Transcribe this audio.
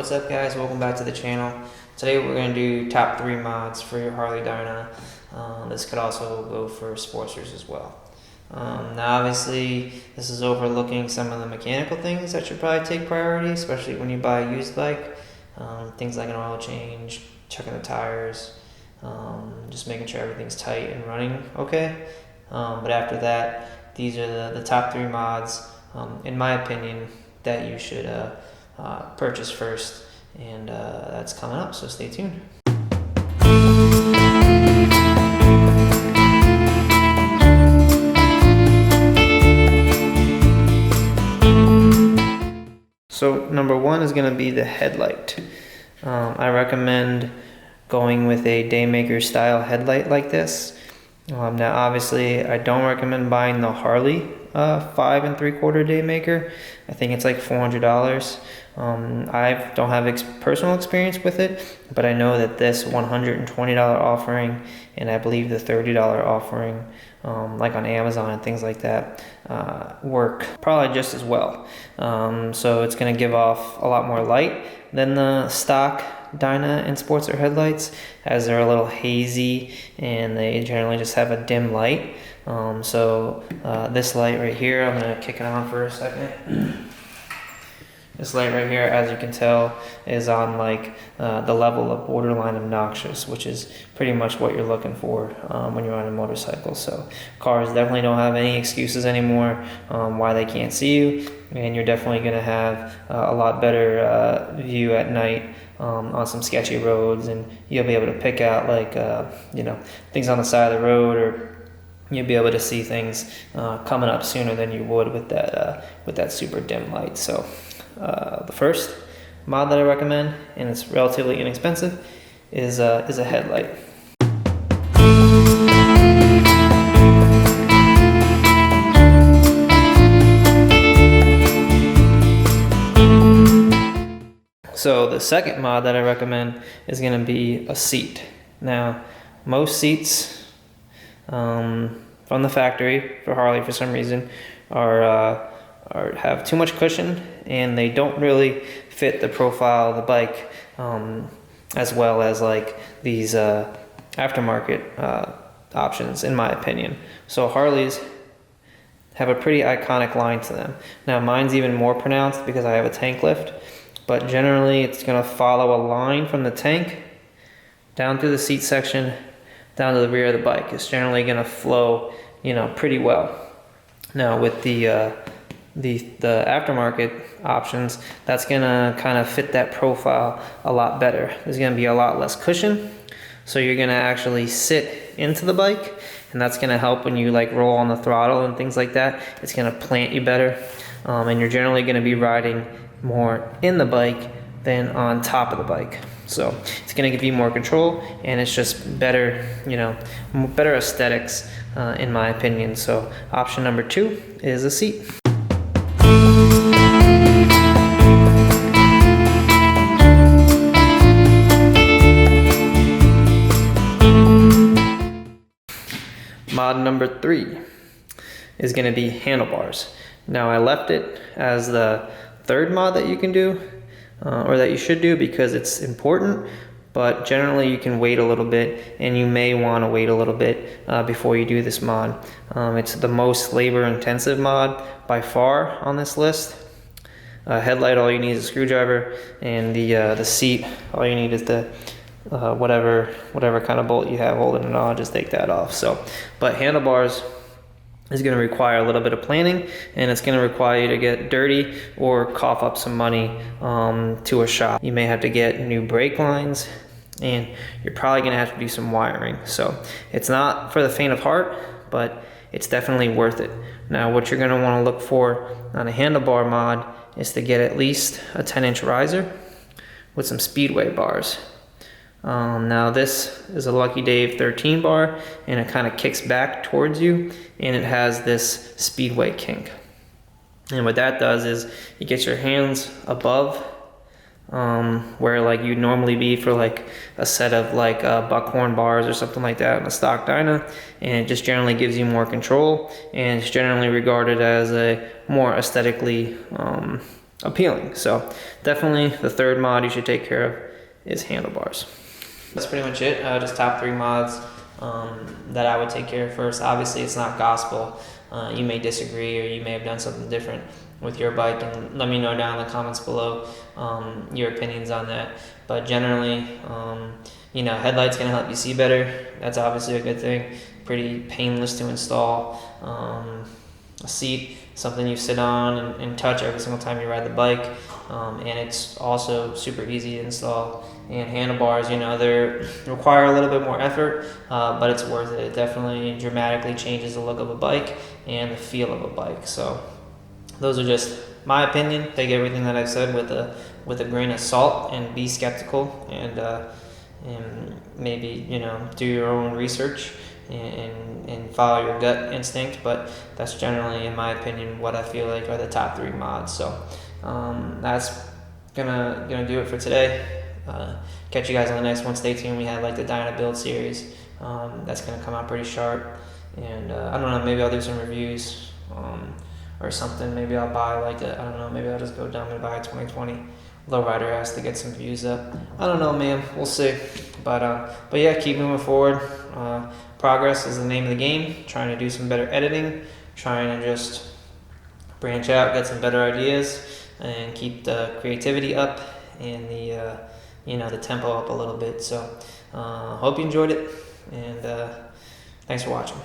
What's up guys, welcome back to the channel. Today we're going to do top 3 mods for your Harley Dyna. This could also go for Sportsters as well. Now obviously this is overlooking some of the mechanical things that should probably take priority, especially when you buy a used bike. Things like an oil change, checking the tires, just making sure everything's tight and running okay. But after that, these are the top 3 mods, in my opinion, that you should purchase first, and that's coming up, so stay tuned. So number 1 is going to be the headlight. I recommend going with a Daymaker style headlight like this. Now obviously I don't recommend buying the Harley 5 3/4 Daymaker. I think it's like $400. I don't have personal experience with it, but I know that this $120 offering and I believe the $30 offering, like on Amazon and things like that, work probably just as well. So it's going to give off a lot more light than the stock Dyna and Sportster headlights, as they're a little hazy and they generally just have a dim light. So this light right here, I'm going to kick it on for a second. This light right here, as you can tell, is on like the level of borderline obnoxious, which is pretty much what you're looking for when you're on a motorcycle. So cars definitely don't have any excuses anymore why they can't see you, and you're definitely going to have a lot better view at night on some sketchy roads, and you'll be able to pick out like things on the side of the road, or you'll be able to see things coming up sooner than you would with that super dim light. So the first mod that I recommend, and it's relatively inexpensive, is a headlight. So the second mod that I recommend is going to be a seat. Now most seats from the factory for Harley, for some reason, have too much cushion, and they don't really fit the profile of the bike as well as like these aftermarket options, in my opinion. So Harleys have a pretty iconic line to them. Now mine's even more pronounced because I have a tank lift, but generally it's going to follow a line from the tank down through the seat section down to the rear of the bike. It's generally going to flow, pretty well. Now with the aftermarket options, that's going to kind of fit that profile a lot better. There's going to be a lot less cushion, so you're going to actually sit into the bike, and that's going to help when you like roll on the throttle and things like that. It's going to plant you better, and you're generally going to be riding more in the bike than on top of the bike. So it's going to give you more control, and it's just better, better aesthetics in my opinion. So option number 2 is a seat. Mod number 3 is going to be handlebars. Now I left it as the 3rd mod that you can do, or that you should do, because it's important, but generally you can wait a little bit, and you may want to wait a little bit before you do this mod. It's the most labor intensive mod by far on this list. Headlight, all you need is a screwdriver, and the seat, all you need is the whatever kind of bolt you have holding it on, just take that off. So, but handlebars is going to require a little bit of planning, and it's going to require you to get dirty or cough up some money to a shop. You may have to get new brake lines, and you're probably going to have to do some wiring. So it's not for the faint of heart, but it's definitely worth it. Now what you're going to want to look for on a handlebar mod is to get at least a 10-inch riser with some speedway bars. Now this is a Lucky Dave 13 bar, and it kind of kicks back towards you, and it has this speedway kink. And what that does is you get your hands above where like you'd normally be for like a set of like buckhorn bars or something like that in a stock Dyna, and it just generally gives you more control, and it's generally regarded as a more aesthetically appealing. So definitely the third mod you should take care of is handlebars. That's pretty much it. Just top 3 mods that I would take care of first. Obviously, it's not gospel. You may disagree, or you may have done something different with your bike, and let me know down in the comments below your opinions on that. But generally, headlight's gonna help you see better. That's obviously a good thing. Pretty painless to install. A seat, something you sit on and touch every single time you ride the bike, and it's also super easy to install. And handlebars, they require a little bit more effort, but it's worth it. It definitely dramatically changes the look of a bike and the feel of a bike. So those are just my opinion. Take everything that I've said with a grain of salt, and be skeptical, and maybe do your own research and follow your gut instinct. But that's generally, in my opinion, what I feel like are the top 3 mods. So that's gonna do it for today. Catch you guys on the next one. Stay tuned. We have like the Dyna build series that's gonna come out pretty sharp, and I don't know, maybe I'll do some reviews or something. Maybe I'll buy I don't know, maybe I'll just go dumb and buy a 2020 lowrider ass to get some views up. I don't know, man, we'll see. But yeah, keep moving forward. Progress is the name of the game. Trying to do some better editing, trying to just branch out, get some better ideas, and keep the creativity up and the tempo up a little bit. So hope you enjoyed it, and thanks for watching.